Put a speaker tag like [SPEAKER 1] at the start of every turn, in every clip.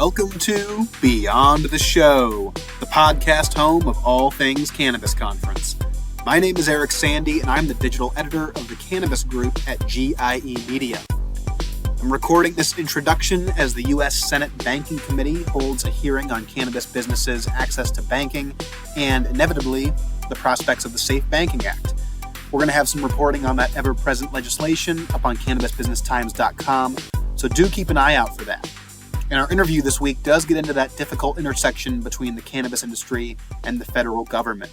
[SPEAKER 1] Welcome to Beyond the Show, the podcast home of all things Cannabis Conference. My name is Eric Sandy, and I'm the digital editor of the Cannabis group at GIE Media. I'm recording this introduction as the U.S. Senate Banking Committee holds a hearing on cannabis businesses' access to banking and, inevitably, the prospects of the Safe Banking Act. We're going to have some reporting on that ever-present legislation up on CannabisBusinessTimes.com, so do keep an eye out for that. And our interview this week does get into that difficult intersection between the cannabis industry and the federal government.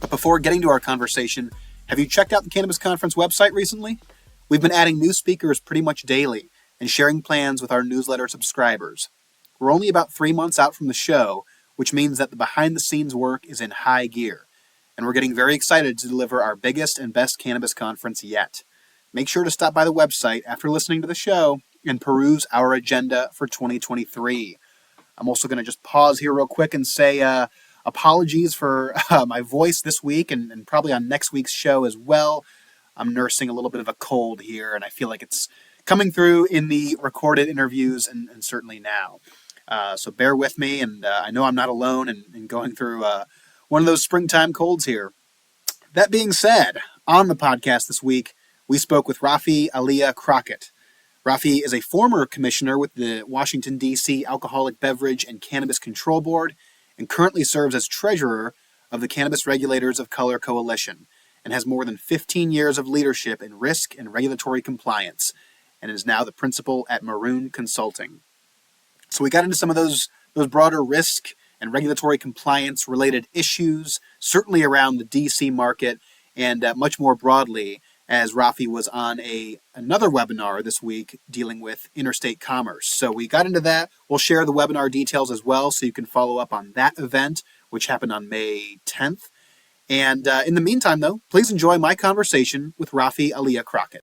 [SPEAKER 1] But before getting to our conversation, have you checked out the Cannabis Conference website recently? We've been adding new speakers pretty much daily and sharing plans with our newsletter subscribers. We're only about 3 months out from the show, which means that the behind-the-scenes work is in high gear. And we're getting very excited to deliver our biggest and best cannabis conference yet. Make sure to stop by the website after listening to the show and peruse our agenda for 2023. I'm also going to just pause here real quick and say apologies for my voice this week and probably on next week's show as well. I'm nursing a little bit of a cold here, and I feel like it's coming through in the recorded interviews and certainly now. So bear with me, and I know I'm not alone in going through one of those springtime colds here. That being said, on the podcast this week, we spoke with Rafi Aliya Crockett. Rafi is a former commissioner with the Washington, D.C. Alcoholic Beverage and Cannabis Control Board and currently serves as treasurer of the Cannabis Regulators of Color Coalition and has more than 15 years of leadership in risk and regulatory compliance and is now the principal at Maroon Consulting. So we got into some of those broader risk and regulatory compliance related issues, certainly around the D.C. market and much more broadly, as Rafi was on another webinar this week dealing with interstate commerce. So we got into that. We'll share the webinar details as well, so you can follow up on that event, which happened on May 10th. And in the meantime, though, please enjoy my conversation with Rafi Aliya Crockett.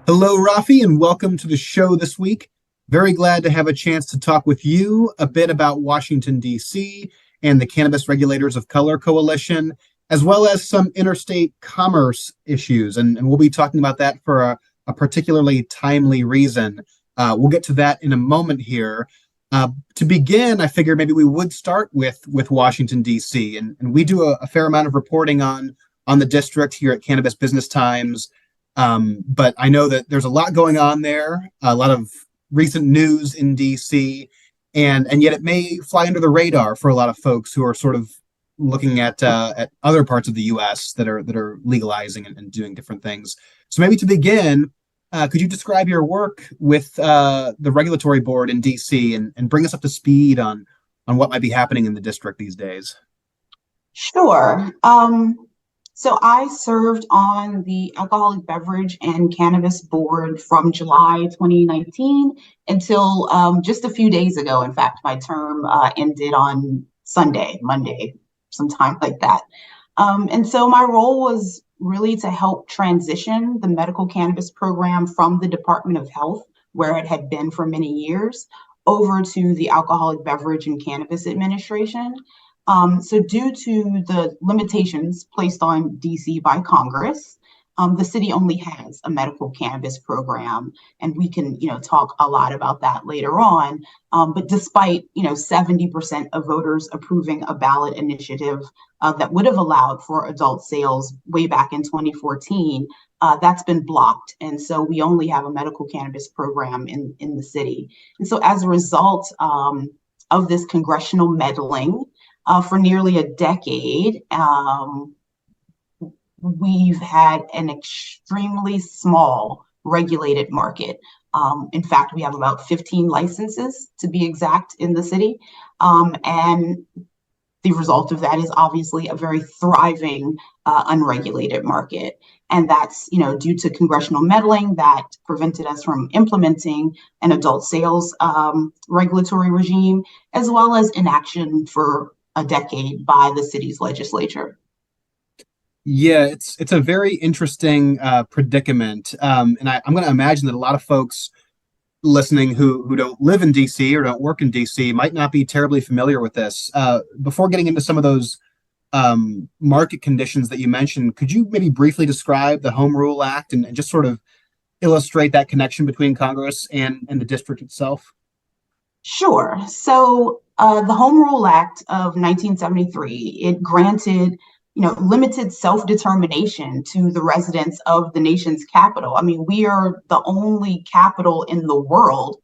[SPEAKER 1] Hello, Rafi, and welcome to the show this week. Very glad to have a chance to talk with you a bit about Washington, D.C. and the Cannabis Regulators of Color Coalition, as well as some interstate commerce issues. And we'll be talking about that for a particularly timely reason. We'll get to that in a moment here. To begin, I figured maybe we would start with Washington, D.C. And we do a fair amount of reporting on the district here at Cannabis Business Times. But I know that there's a lot going on there, a lot of recent news in D.C., and yet it may fly under the radar for a lot of folks who are sort of looking at other parts of the U.S. that are legalizing and doing different things. So maybe to begin, could you describe your work with the regulatory board in D.C. and bring us up to speed on what might be happening in the district these days?
[SPEAKER 2] Sure. So I served on the Alcoholic Beverage and Cannabis Board from July 2019 until just a few days ago. In fact, my term ended on Monday, sometime like that. And so my role was really to help transition the medical cannabis program from the Department of Health, where it had been for many years, over to the Alcoholic Beverage and Cannabis Administration. So due to the limitations placed on DC by Congress, the city only has a medical cannabis program, and we can, talk a lot about that later on. But despite, 70% of voters approving a ballot initiative that would have allowed for adult sales way back in 2014, that's been blocked. And so we only have a medical cannabis program in the city. And so as a result of this congressional meddling for nearly a decade, we've had an extremely small regulated market. In fact, we have about 15 licenses to be exact in the city. And the result of that is obviously a very thriving unregulated market. And that's, due to congressional meddling that prevented us from implementing an adult sales regulatory regime, as well as inaction for a decade by the city's legislature.
[SPEAKER 1] Yeah, it's a very interesting predicament, and I'm going to imagine that a lot of folks listening who don't live in DC or don't work in DC might not be terribly familiar with this. Before getting into some of those market conditions that you mentioned, could you maybe briefly describe the Home Rule Act and just sort of illustrate that connection between Congress and the district itself?
[SPEAKER 2] Sure. So the Home Rule Act of 1973, it granted, limited self-determination to the residents of the nation's capital. I mean, we are the only capital in the world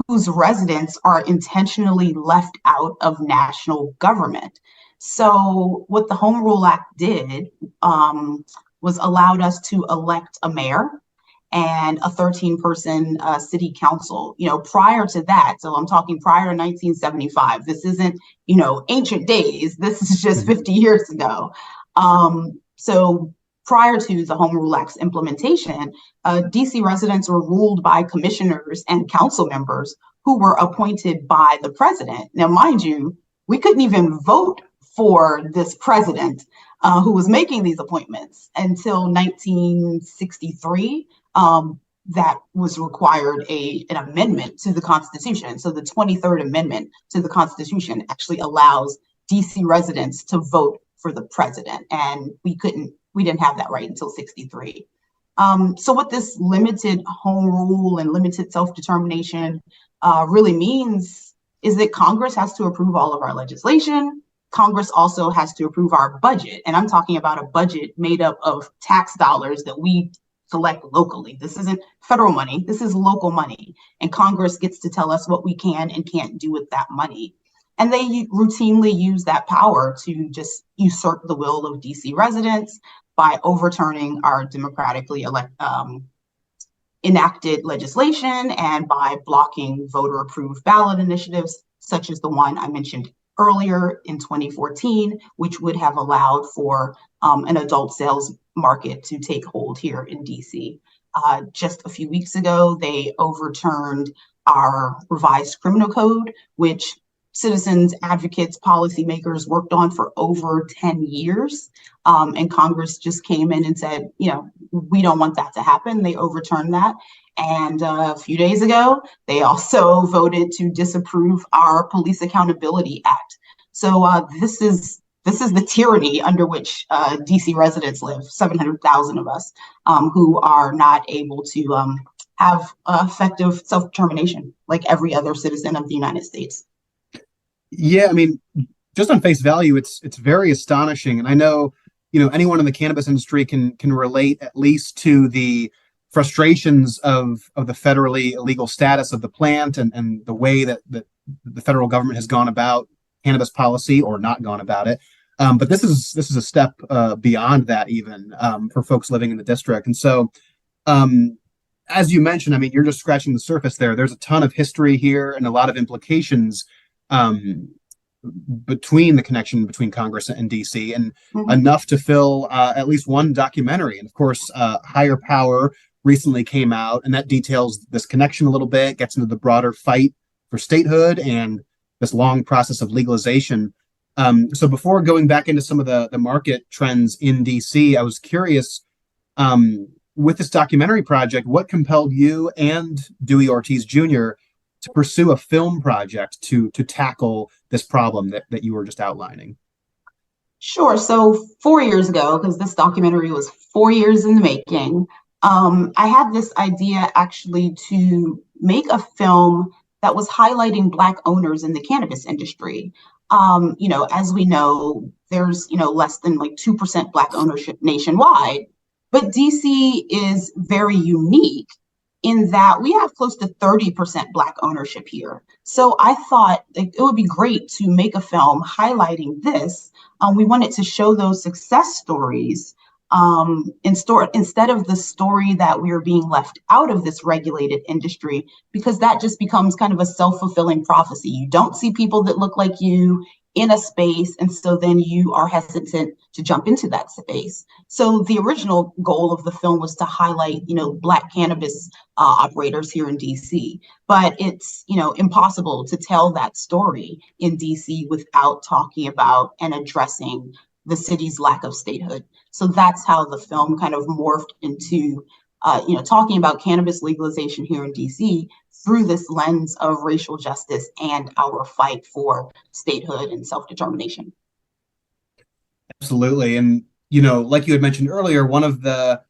[SPEAKER 2] whose residents are intentionally left out of national government. So what the Home Rule Act did was allowed us to elect a mayor and a 13-person city council. Prior to that, so I'm talking prior to 1975. This isn't, ancient days. This is just 50 years ago. So prior to the Home Rule Act's implementation, DC residents were ruled by commissioners and council members who were appointed by the president. Now, mind you, we couldn't even vote for this president who was making these appointments until 1963. That was required an amendment to the Constitution. So the 23rd Amendment to the Constitution actually allows DC residents to vote for the president. And we didn't have that right until 63. So what this limited home rule and limited self-determination really means is that Congress has to approve all of our legislation. Congress also has to approve our budget. And I'm talking about a budget made up of tax dollars that we collect locally. This isn't federal money. This is local money. And Congress gets to tell us what we can and can't do with that money. And they routinely use that power to just usurp the will of DC residents by overturning our democratically enacted legislation and by blocking voter-approved ballot initiatives, such as the one I mentioned earlier in 2014, which would have allowed for an adult sales market to take hold here in DC. Just a few weeks ago, they overturned our revised criminal code, which citizens, advocates, policymakers worked on for over 10 years. And Congress just came in and said, we don't want that to happen. They overturned that. And a few days ago, they also voted to disapprove our Police Accountability Act. So this is the tyranny under which DC residents live, 700,000 of us who are not able to have effective self-determination like every other citizen of the United States.
[SPEAKER 1] Yeah, I mean, just on face value, it's very astonishing. And I know, anyone in the cannabis industry can relate at least to the frustrations of the federally illegal status of the plant and the way that the federal government has gone about cannabis policy or not gone about it. But this is a step beyond that even for folks living in the district. And so, as you mentioned, I mean, you're just scratching the surface there. There's a ton of history here and a lot of implications between the connection between Congress and DC, and enough to fill at least one documentary. And of course, Higher Power recently came out, and that details this connection a little bit, gets into the broader fight for statehood and this long process of legalization. So before going back into some of the market trends in DC, I was curious, with this documentary project, what compelled you and Dewey Ortiz Jr. to pursue a film project to tackle this problem that you were just outlining?
[SPEAKER 2] Sure. So 4 years ago, because this documentary was 4 years in the making, I had this idea actually to make a film that was highlighting Black owners in the cannabis industry. As we know, there's, less than like 2% Black ownership nationwide, but DC is very unique in that we have close to 30% Black ownership here. So I thought it would be great to make a film highlighting this. We wanted to show those success stories instead of the story that we are being left out of this regulated industry, because that just becomes kind of a self-fulfilling prophecy. You don't see people that look like you in a space, and so then you are hesitant to jump into that space. So the original goal of the film was to highlight, Black cannabis operators here in DC, but it's, impossible to tell that story in DC without talking about and addressing the city's lack of statehood. So that's how the film kind of morphed into, talking about cannabis legalization here in DC through this lens of racial justice and our fight for statehood and self-determination.
[SPEAKER 1] Absolutely. And, like you had mentioned earlier, one of the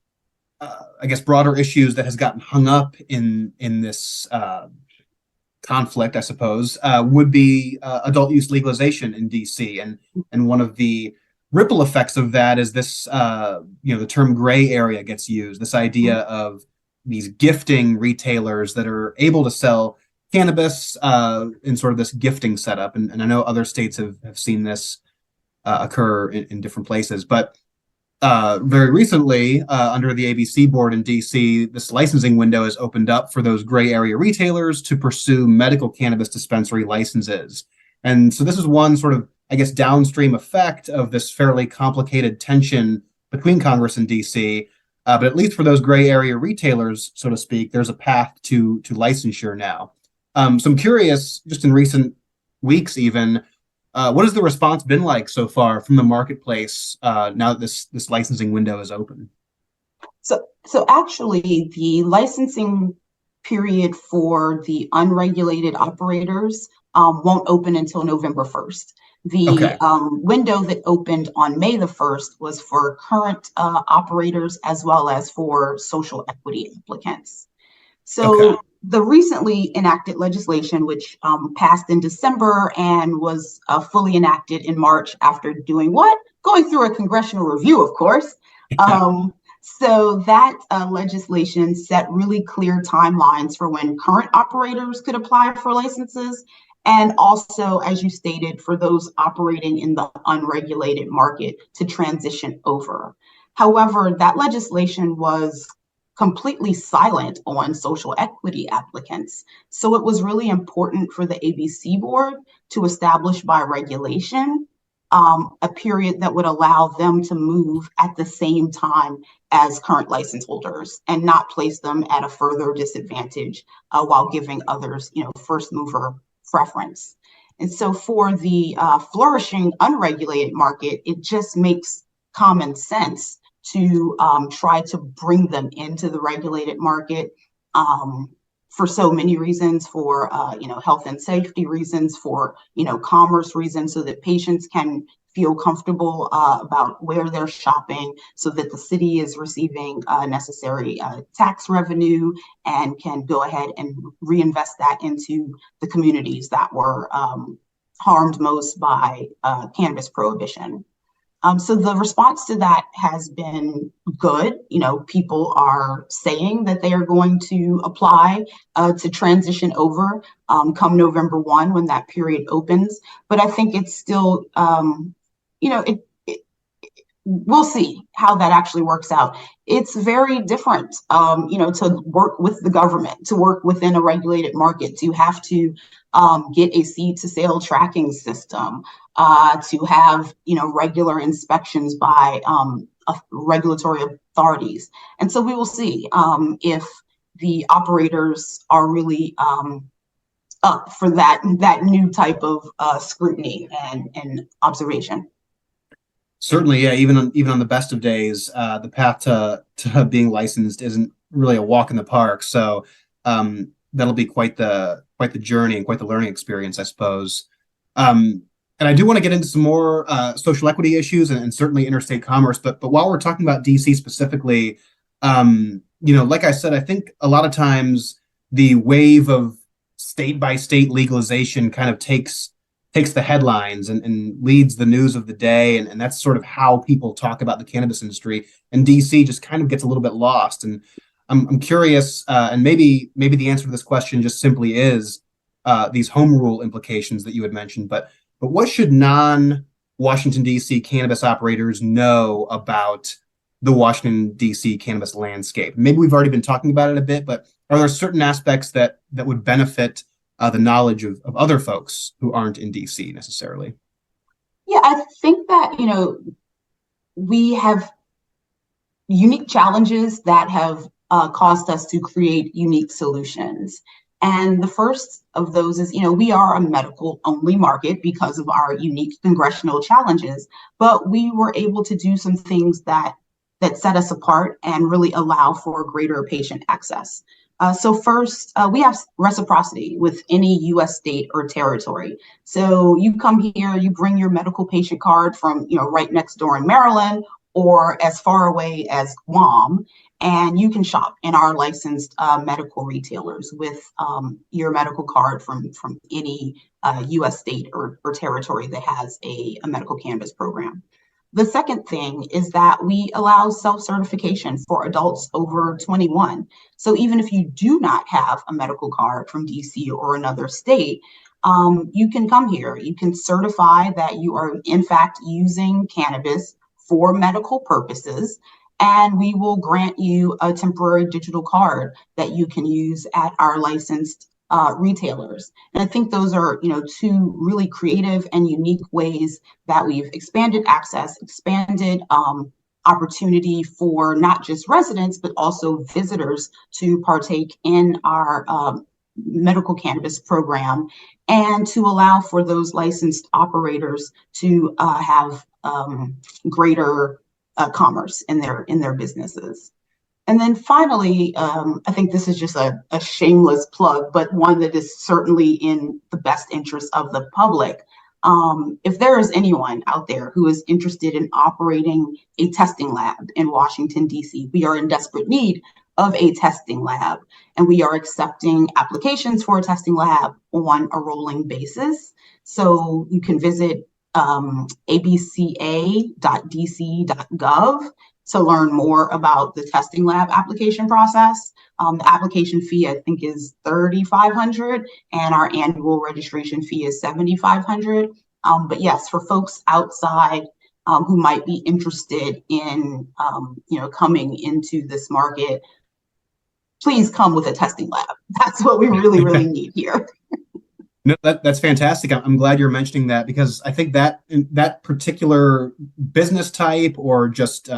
[SPEAKER 1] I guess, broader issues that has gotten hung up in this conflict, I suppose, would be adult use legalization in DC, and one of the ripple effects of that is this, the term gray area gets used. This idea of these gifting retailers that are able to sell cannabis in sort of this gifting setup, and I know other states have seen this occur in different places, but very recently, under the ABC board in DC, this licensing window has opened up for those gray area retailers to pursue medical cannabis dispensary licenses. And so this is one sort of, I guess, downstream effect of this fairly complicated tension between Congress and DC. But at least for those gray area retailers, so to speak, there's a path to licensure now. So I'm curious, just in recent weeks even, what has the response been like so far from the marketplace now that this licensing window is open?
[SPEAKER 2] So actually, the licensing period for the unregulated operators won't open until November 1st. The window that opened on May the 1st was for current operators as well as for social equity applicants. So the recently enacted legislation, which passed in December and was fully enacted in March after doing what? Going through a congressional review, of course. So that legislation set really clear timelines for when current operators could apply for licenses, and also, as you stated, for those operating in the unregulated market to transition over. However, that legislation was completely silent on social equity applicants. So it was really important for the ABC board to establish by regulation a period that would allow them to move at the same time as current license holders and not place them at a further disadvantage while giving others, first mover preference. And so for the flourishing unregulated market, it just makes common sense to try to bring them into the regulated market for so many reasons, for health and safety reasons, for commerce reasons, so that patients can feel comfortable about where they're shopping, so that the city is receiving necessary tax revenue and can go ahead and reinvest that into the communities that were harmed most by cannabis prohibition. So the response to that has been good. People are saying that they are going to apply to transition over come November 1 when that period opens. But I think it's still, we'll see how that actually works out. It's very different, to work with the government, to work within a regulated market, to have to get a seed to sale tracking system, to have, regular inspections by regulatory authorities. And so we will see if the operators are really up for that new type of scrutiny and observation.
[SPEAKER 1] Certainly, yeah. Even on the best of days, the path to being licensed isn't really a walk in the park. So that'll be quite the journey and quite the learning experience, I suppose. And I do want to get into some more social equity issues and certainly interstate commerce. But while we're talking about DC specifically, like I said, I think a lot of times the wave of state by state legalization kind of takes the headlines and leads the news of the day, and that's sort of how people talk about the cannabis industry. And DC just kind of gets a little bit lost. And I'm curious, and maybe the answer to this question just simply is these home rule implications that you had mentioned. But what should non-Washington, D.C. cannabis operators know about the Washington, D.C. cannabis landscape? Maybe we've already been talking about it a bit, but are there certain aspects that would benefit the knowledge of other folks who aren't in D.C. necessarily?
[SPEAKER 2] Yeah, I think that, we have unique challenges that have caused us to create unique solutions. And the first of those is, we are a medical only market because of our unique congressional challenges, but we were able to do some things that set us apart and really allow for greater patient access. So first, we have reciprocity with any U.S. state or territory. So you come here, you bring your medical patient card from, right next door in Maryland or as far away as Guam, And you can shop in our licensed medical retailers with your medical card from any U.S. state or territory that has a medical cannabis program. The second thing is that we allow self-certification for adults over 21. So even if you do not have a medical card from DC or another state, you can come here. You can certify that you are in fact using cannabis for medical purposes, and we will grant you a temporary digital card that you can use at our licensed retailers. And I think those are, two really creative and unique ways that we've expanded access, expanded opportunity for not just residents, but also visitors to partake in our medical cannabis program, and to allow for those licensed operators to have greater commerce in their businesses. And then finally, I think this is just a shameless plug, but one that is certainly in the best interest of the public. If there is anyone out there who is interested in operating a testing lab in Washington, D.C., we are in desperate need of a testing lab, and we are accepting applications for a testing lab on a rolling basis. So you can visit abca.dc.gov to learn more about the testing lab application process. The application fee, I think, is $3,500, and our annual registration fee is $7,500. But yes, for folks outside who might be interested in, coming into this market, please come with a testing lab. That's what we really, really need here.
[SPEAKER 1] No, that's fantastic. I'm glad you're mentioning that, because I think that that particular business type, or just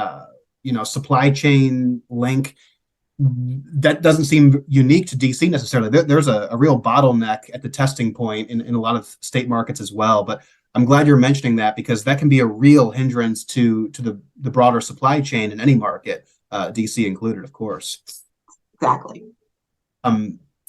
[SPEAKER 1] supply chain link, that doesn't seem unique to DC necessarily. There's a real bottleneck at the testing point in a lot of state markets as well. But I'm glad you're mentioning that, because that can be a real hindrance to the broader supply chain in any market, DC included, of course.
[SPEAKER 2] Exactly.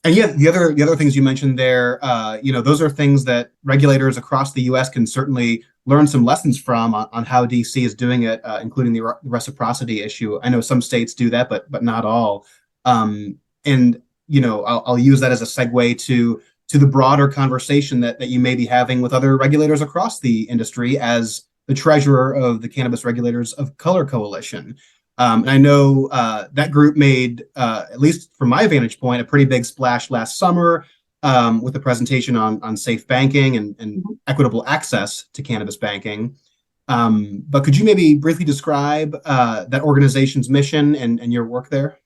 [SPEAKER 1] And yeah, the other things you mentioned there, those are things that regulators across the U.S. can certainly learn some lessons from on how DC is doing it, including the reciprocity issue. I know some states do that, but not all. And I'll use that as a segue to the broader conversation that you may be having with other regulators across the industry as the treasurer of the Cannabis Regulators of Color Coalition. And I know that group made, at least from my vantage point, a pretty big splash last summer with a presentation on safe banking and equitable access to cannabis banking. But could you maybe briefly describe that organization's mission and your work there?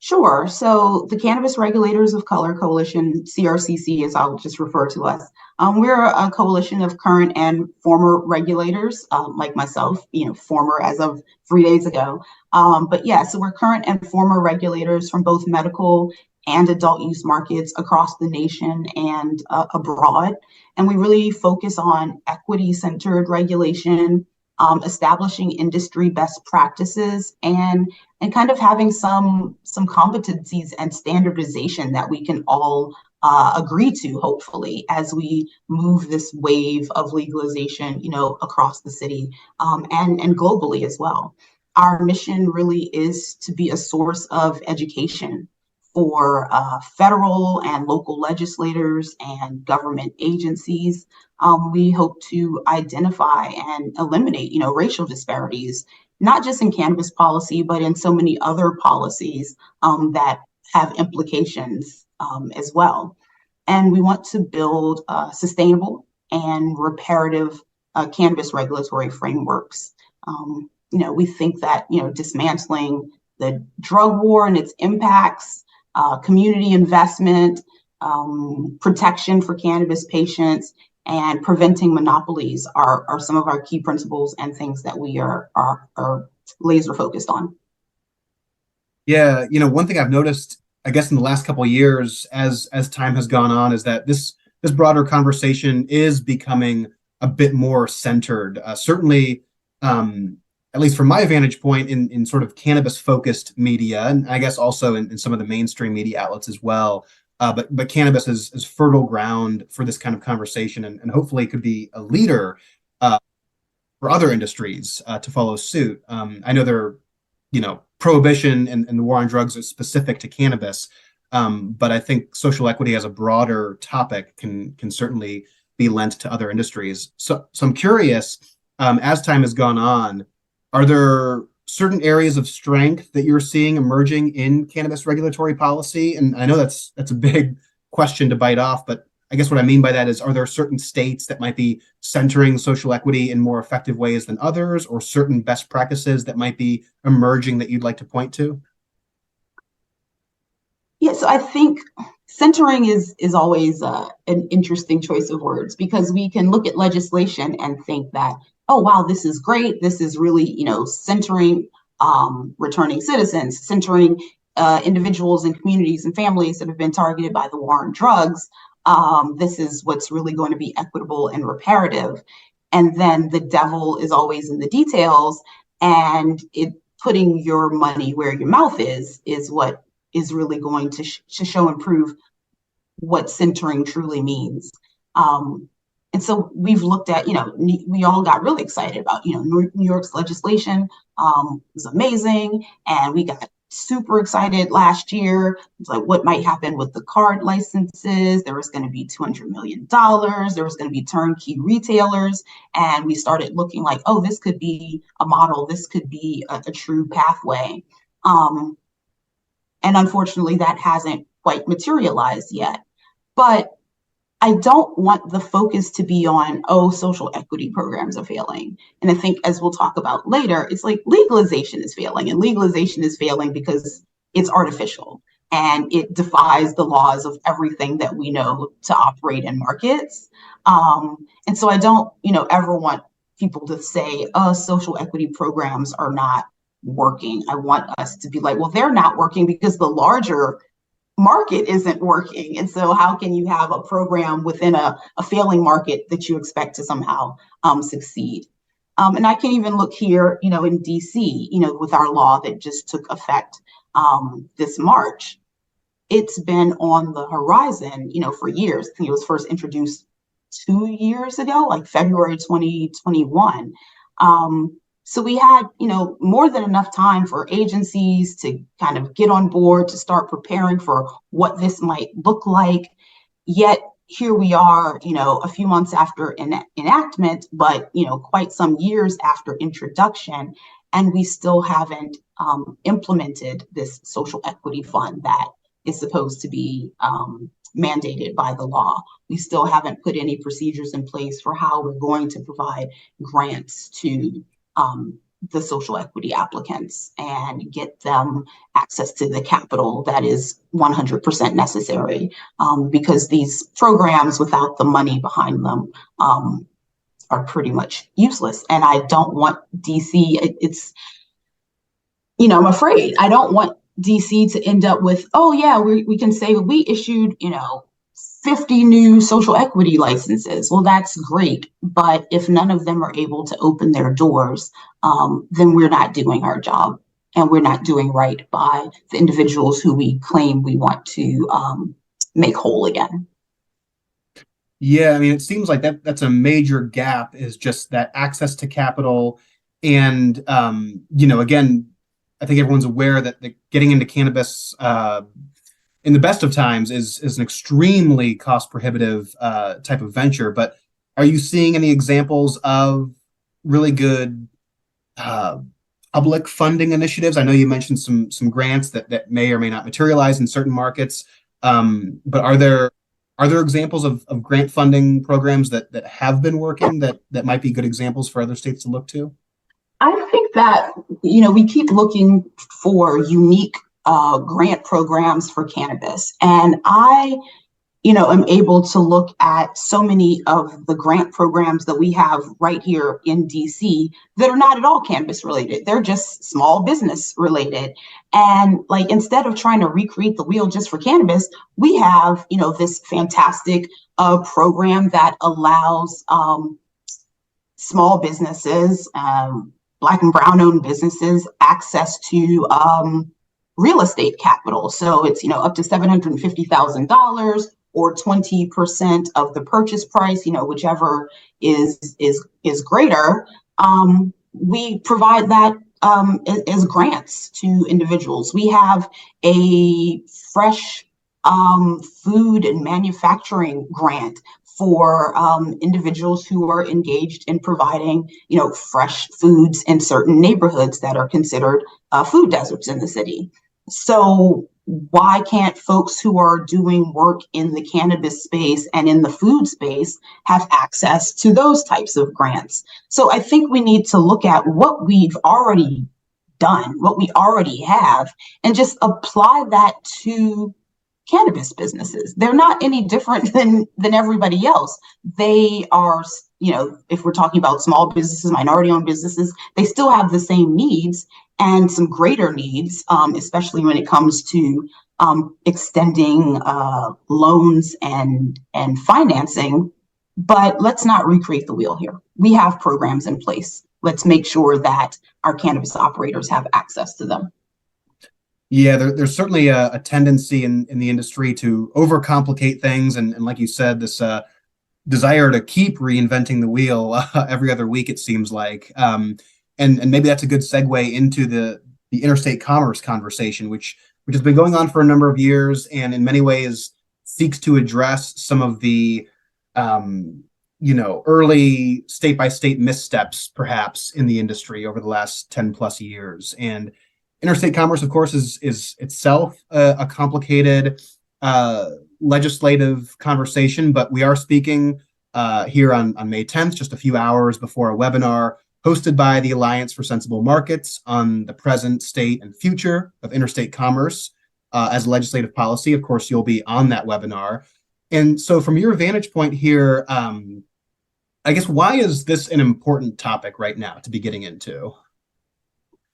[SPEAKER 2] Sure. So the Cannabis Regulators of Color Coalition, CRCC, as I'll just refer to us, we're a coalition of current and former regulators, like myself, former as of 3 days ago. But yeah, so we're current and former regulators from both medical and adult use markets across the nation and abroad. And we really focus on equity-centered regulation, establishing industry best practices, and kind of having some competencies and standardization that we can all agree to, hopefully, as we move this wave of legalization, across the city and globally as well. Our mission really is to be a source of education for federal and local legislators and government agencies. We hope to identify and eliminate, racial disparities, not just in cannabis policy, but in so many other policies that have implications as well. And we want to build sustainable and reparative cannabis regulatory frameworks. We think that, dismantling the drug war and its impacts, community investment, protection for cannabis patients, and preventing monopolies are some of our key principles and things that we are laser focused on.
[SPEAKER 1] Yeah, one thing I've noticed, I guess, in the last couple of years, as time has gone on, is that this broader conversation is becoming a bit more centered. Certainly, at least from my vantage point, in sort of cannabis-focused media, and I guess also in some of the mainstream media outlets as well. But cannabis is fertile ground for this kind of conversation, and hopefully could be a leader for other industries to follow suit. I know there are, prohibition and the war on drugs is specific to cannabis. But I think social equity as a broader topic can certainly be lent to other industries. So I'm curious, as time has gone on, are there certain areas of strength that you're seeing emerging in cannabis regulatory policy? And I know that's a big question to bite off, but I guess what I mean by that is, are there certain states that might be centering social equity in more effective ways than others, or certain best practices that might be emerging that you'd like to point to?
[SPEAKER 2] Yeah, so I think centering is always an interesting choice of words, because we can look at legislation and think that, oh wow, this is great. This is really, centering returning citizens, centering individuals and communities and families that have been targeted by the war on drugs. This is what's really going to be equitable and reparative. And then the devil is always in the details, and putting your money where your mouth is what is really going to show and prove what centering truly means. And so we've looked at, we all got really excited about, New York's legislation was amazing. And we got super excited last year. It's like what might happen with the card licenses. There was going to be $200 million. There was going to be turnkey retailers. And we started looking like, oh, this could be a model. This could be a true pathway. And unfortunately, that hasn't quite materialized yet. But I don't want the focus to be on, oh, social equity programs are failing. And I think, as we'll talk about later, it's like legalization is failing. And legalization is failing because it's artificial and it defies the laws of everything that we know to operate in markets. And so I don't, ever want people to say, oh, social equity programs are not working. I want us to be like, well, they're not working because the larger market isn't working. And so how can you have a program within a failing market that you expect to somehow succeed? And I can even look here, in DC, with our law that just took effect this March. It's been on the horizon, for years. I think it was first introduced 2 years ago, like February 2021. So we had, more than enough time for agencies to kind of get on board, to start preparing for what this might look like. Yet here we are, a few months after enactment, but, quite some years after introduction, and we still haven't implemented this social equity fund that is supposed to be mandated by the law. We still haven't put any procedures in place for how we're going to provide grants to the social equity applicants and get them access to the capital that is 100% necessary, because these programs without the money behind them are pretty much useless. And I don't want DC, I'm afraid I don't want DC to end up with, oh yeah, we can say we issued, 50 new social equity licenses. Well, that's great. But if none of them are able to open their doors, then we're not doing our job, and we're not doing right by the individuals who we claim we want to make whole again.
[SPEAKER 1] Yeah, I mean, it seems like that's a major gap, is just that access to capital. And, again, I think everyone's aware that getting into cannabis in the best of times is an extremely cost prohibitive type of venture. But are you seeing any examples of really good public funding initiatives? I know you mentioned some grants that may or may not materialize in certain markets, but are there examples of grant funding programs that have been working that might be good examples for other states to look to?
[SPEAKER 2] I think that, we keep looking for unique grant programs for cannabis. And I, am able to look at so many of the grant programs that we have right here in DC that are not at all cannabis related. They're just small business related. And like, instead of trying to recreate the wheel just for cannabis, we have, this fantastic program that allows small businesses, Black and brown owned businesses, access to real estate capital. So it's, up to $750,000 or 20% of the purchase price, whichever is greater. We provide that as grants to individuals. We have a fresh food and manufacturing grant for individuals who are engaged in providing, fresh foods in certain neighborhoods that are considered food deserts in the city. So why can't folks who are doing work in the cannabis space and in the food space have access to those types of grants? So I think we need to look at what we've already done, what we already have, and just apply that to cannabis businesses. They're not any different than everybody else. They are, if we're talking about small businesses, minority-owned businesses, they still have the same needs and some greater needs, especially when it comes to extending loans and financing. But let's not recreate the wheel here. We have programs in place. Let's make sure that our cannabis operators have access to them.
[SPEAKER 1] Yeah, there's certainly a tendency in the industry to overcomplicate things. And like you said, this desire to keep reinventing the wheel every other week, it seems like. And maybe that's a good segue into the interstate commerce conversation, which has been going on for a number of years and in many ways seeks to address some of the early state-by-state missteps, perhaps, in the industry over the last 10 plus years. And interstate commerce, of course, is itself a complicated legislative conversation, but we are speaking here on May 10th, just a few hours before a webinar hosted by the Alliance for Sensible Markets on the present, state, and future of interstate commerce as legislative policy. Of course, you'll be on that webinar. And so from your vantage point here, I guess, why is this an important topic right now to be getting into?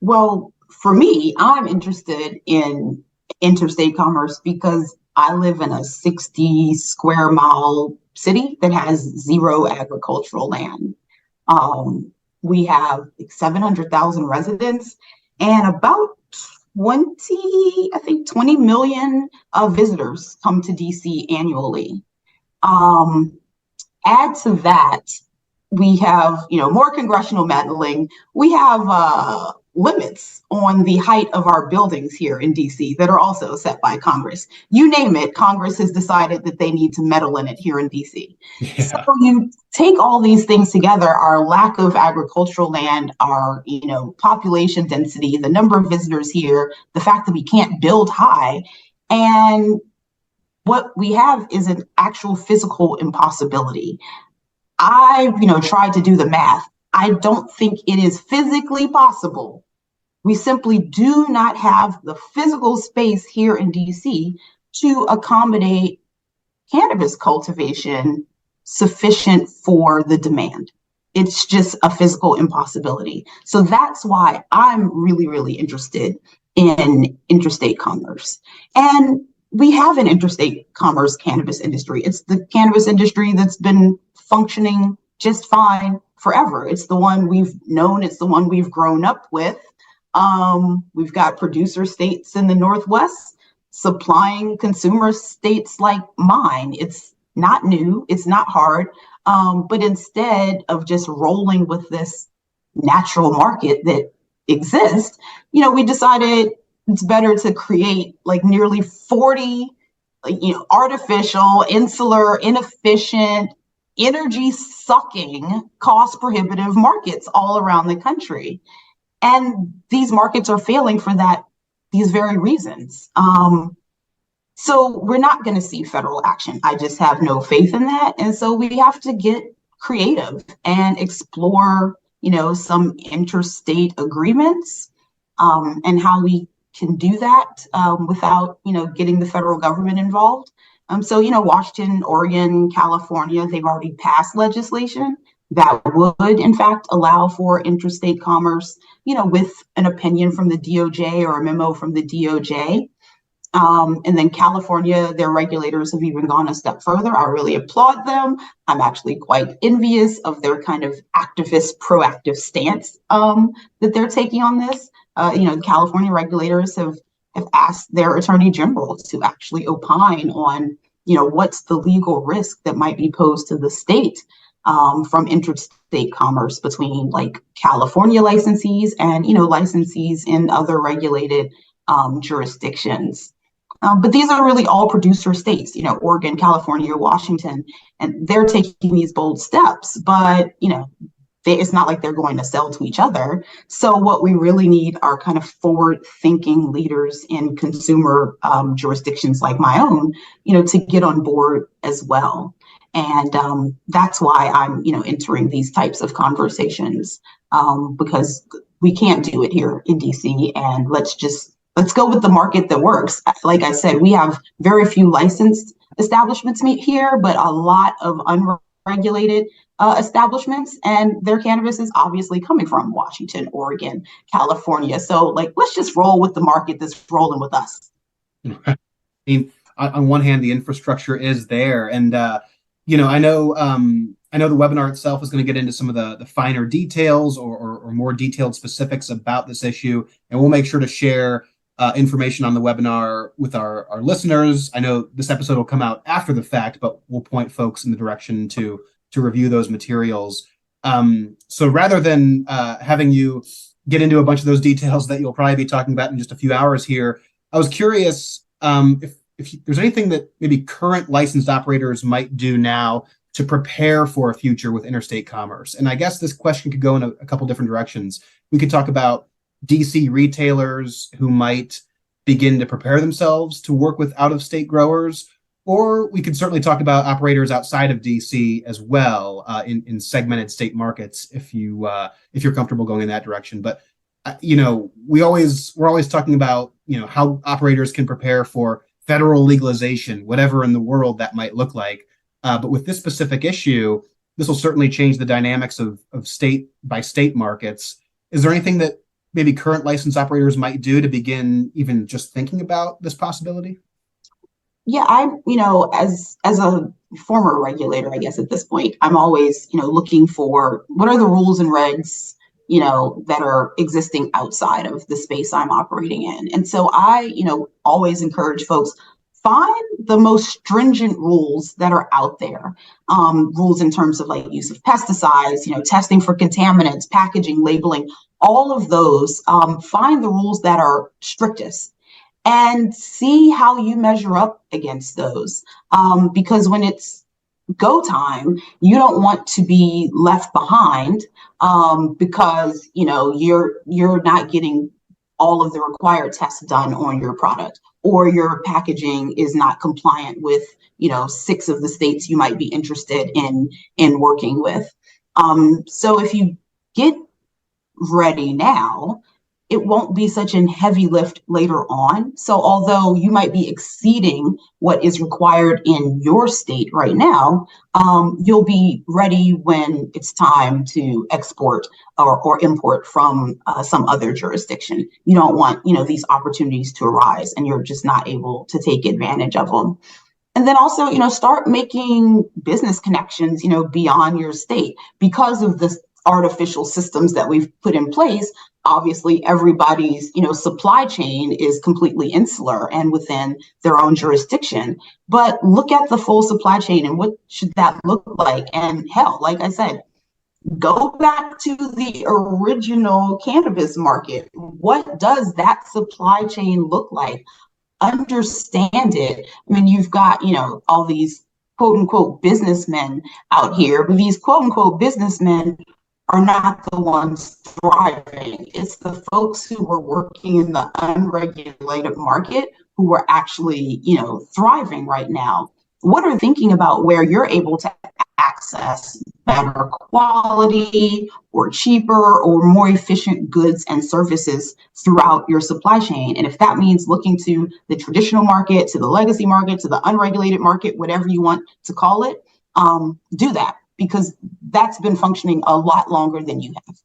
[SPEAKER 2] Well, for me, I'm interested in interstate commerce because I live in a 60 square mile city that has zero agricultural land. We have 700,000 residents and about 20 million visitors come to DC annually. Add to that, we have, more congressional meddling. We have limits on the height of our buildings here in DC that are also set by Congress. You name it, Congress has decided that they need to meddle in it here in DC. Yeah. So you take all these things together, our lack of agricultural land, our, population density, the number of visitors here, the fact that we can't build high, and what we have is an actual physical impossibility. I, tried to do the math. I don't think it is physically possible. We simply do not have the physical space here in DC to accommodate cannabis cultivation sufficient for the demand. It's just a physical impossibility. So that's why I'm really, really interested in interstate commerce. And we have an interstate commerce cannabis industry. It's the cannabis industry that's been functioning just fine forever. It's the one we've known. It's the one we've grown up with. We've got producer states in the Northwest supplying consumer states like mine. It's not new. It's not hard. But instead of just rolling with this natural market that exists, we decided it's better to create like nearly 40, artificial, insular, inefficient, energy-sucking, cost-prohibitive markets all around the country. And these markets are failing for these very reasons. So we're not going to see federal action. I just have no faith in that. And so we have to get creative and explore, some interstate agreements and how we can do that without, getting the federal government involved. So, Washington, Oregon, California, they've already passed legislation that would, in fact, allow for interstate commerce, with an opinion from the DOJ or a memo from the DOJ. And then California, their regulators have even gone a step further. I really applaud them. I'm actually quite envious of their kind of activist, proactive stance that they're taking on this. The California regulators have asked their attorney general to actually opine on, what's the legal risk that might be posed to the state from interstate commerce between like California licensees and, licensees in other regulated jurisdictions. But these are really all producer states, Oregon, California, Washington, and they're taking these bold steps. But, it's not like they're going to sell to each other. So what we really need are kind of forward-thinking leaders in consumer jurisdictions like my own, to get on board as well. And that's why I'm, entering these types of conversations, because we can't do it here in DC. And let's go with the market that works. Like I said, we have very few licensed establishments here, but a lot of unregulated establishments, and their cannabis is obviously coming from Washington, Oregon, California. So let's just roll with the market that's rolling with us.
[SPEAKER 1] I mean, on one hand, the infrastructure is there, and I know the webinar itself is going to get into some of the finer details or more detailed specifics about this issue, and we'll make sure to share information on the webinar with our listeners. I know this episode will come out after the fact, but we'll point folks in the direction to review those materials. So rather than having you get into a bunch of those details that you'll probably be talking about in just a few hours here, I was curious if there's anything that maybe current licensed operators might do now to prepare for a future with interstate commerce. And I guess this question could go in a couple different directions. We could talk about DC retailers who might begin to prepare themselves to work with out-of-state growers, or we could certainly talk about operators outside of DC as well, in segmented state markets, if you're comfortable going in that direction. But we're always talking about how operators can prepare for federal legalization, whatever in the world that might look like. But with this specific issue, this will certainly change the dynamics of state by state markets. Is there anything that maybe current licensed operators might do to begin even just thinking about this possibility?
[SPEAKER 2] Yeah, as a former regulator, I guess at this point, I'm always, looking for what are the rules and regs, that are existing outside of the space I'm operating in. And so I, always encourage folks, find the most stringent rules that are out there. Rules in terms of use of pesticides, testing for contaminants, packaging, labeling, all of those. Find the rules that are strictest and see how you measure up against those. Because when it's go time, you don't want to be left behind because you're not getting all of the required tests done on your product, or your packaging is not compliant with 6 of the states you might be interested in working with. So if you get ready now, it won't be such a heavy lift later on. So although you might be exceeding what is required in your state right now, you'll be ready when it's time to export or import from some other jurisdiction. You don't want, these opportunities to arise and you're just not able to take advantage of them. And then also, start making business connections, beyond your state. Because of the artificial systems that we've put in place, obviously everybody's, supply chain is completely insular and within their own jurisdiction. But look at the full supply chain and what should that look like? And hell, like I said, go back to the original cannabis market. What does that supply chain look like? Understand it. I mean, you've got, all these quote unquote businessmen out here, but these quote unquote businessmen are not the ones thriving. It's the folks who were working in the unregulated market who are actually, thriving right now. What are thinking about where you're able to access better quality or cheaper or more efficient goods and services throughout your supply chain? And if that means looking to the traditional market, to the legacy market, to the unregulated market, whatever you want to call it, do that, because that's been functioning a lot longer than you have.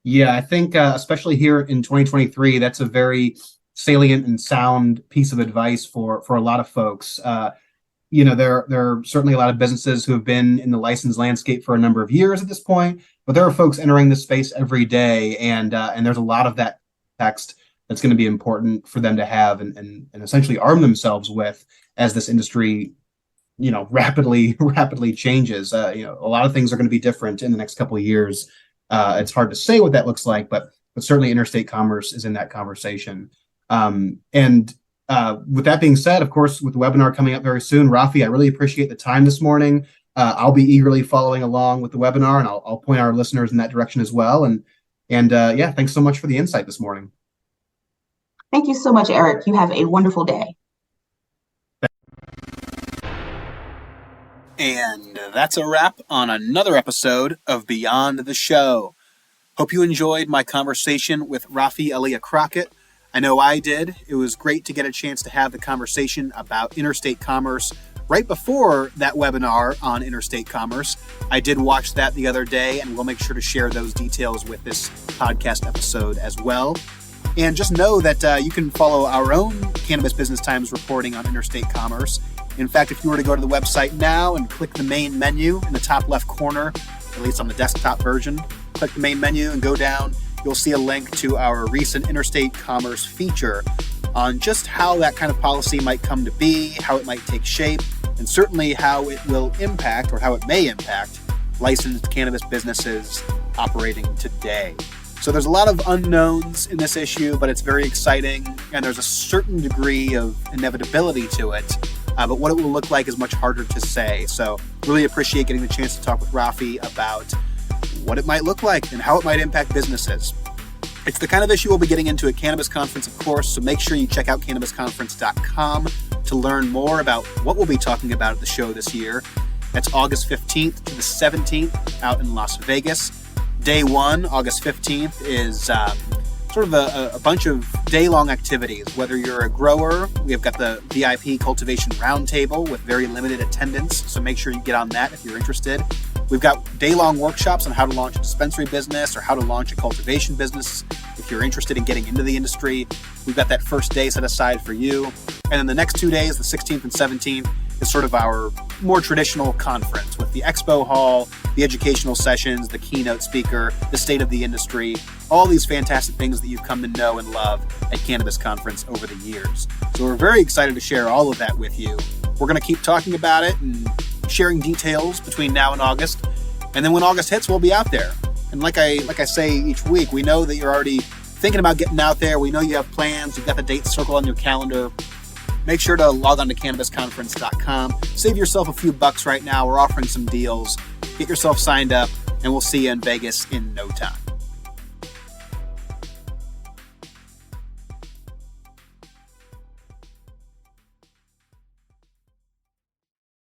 [SPEAKER 1] Yeah, I think especially here in 2023, that's a very salient and sound piece of advice for a lot of folks. There are certainly a lot of businesses who have been in the licensed landscape for a number of years at this point, but there are folks entering this space every day, and there's a lot of that text that's going to be important for them to have and essentially arm themselves with as this industry rapidly changes. A lot of things are going to be different in the next couple of years. It's hard to say what that looks like, but certainly interstate commerce is in that conversation. And with that being said, of course, with the webinar coming up very soon, Rafi, I really appreciate the time this morning. I'll be eagerly following along with the webinar, and I'll point our listeners in that direction as well. And yeah, thanks so much for the insight this morning.
[SPEAKER 2] Thank you so much, Eric. You have a wonderful day.
[SPEAKER 1] And that's a wrap on another episode of Beyond the Show. Hope you enjoyed my conversation with Rafi Aliya Crockett. I know I did. It was great to get a chance to have the conversation about interstate commerce right before that webinar on interstate commerce. I did watch that the other day, and we'll make sure to share those details with this podcast episode as well. And just know that you can follow our own Cannabis Business Times reporting on interstate commerce. In fact, if you were to go to the website now and click the main menu in the top left corner, at least on the desktop version, click the main menu and go down, you'll see a link to our recent interstate commerce feature on just how that kind of policy might come to be, how it might take shape, and certainly how it will impact, or how it may impact, licensed cannabis businesses operating today. So there's a lot of unknowns in this issue, but it's very exciting, and there's a certain degree of inevitability to it. But what it will look like is much harder to say. So really appreciate getting the chance to talk with Rafi about what it might look like and how it might impact businesses. It's the kind of issue we'll be getting into at Cannabis Conference, of course, so make sure you check out cannabisconference.com to learn more about what we'll be talking about at the show this year. That's August 15th to the 17th out in Las Vegas. Day one, August 15th, is sort of a bunch of day-long activities. Whether you're a grower, we've got the VIP Cultivation Roundtable with very limited attendance, so make sure you get on that if you're interested. We've got day-long workshops on how to launch a dispensary business or how to launch a cultivation business if you're interested in getting into the industry. We've got that first day set aside for you. And then the next 2 days, the 16th and 17th, is sort of our more traditional conference with the expo hall, the educational sessions, the keynote speaker, the state of the industry, all these fantastic things that you've come to know and love at Cannabis Conference over the years. So we're very excited to share all of that with you. We're going to keep talking about it and sharing details between now and August. And then when August hits, we'll be out there. And like I say each week, we know that you're already thinking about getting out there. We know you have plans. You've got the dates circled on your calendar. Make sure to log on to cannabisconference.com. Save yourself a few bucks right now. We're offering some deals. Get yourself signed up, and we'll see you in Vegas in no time.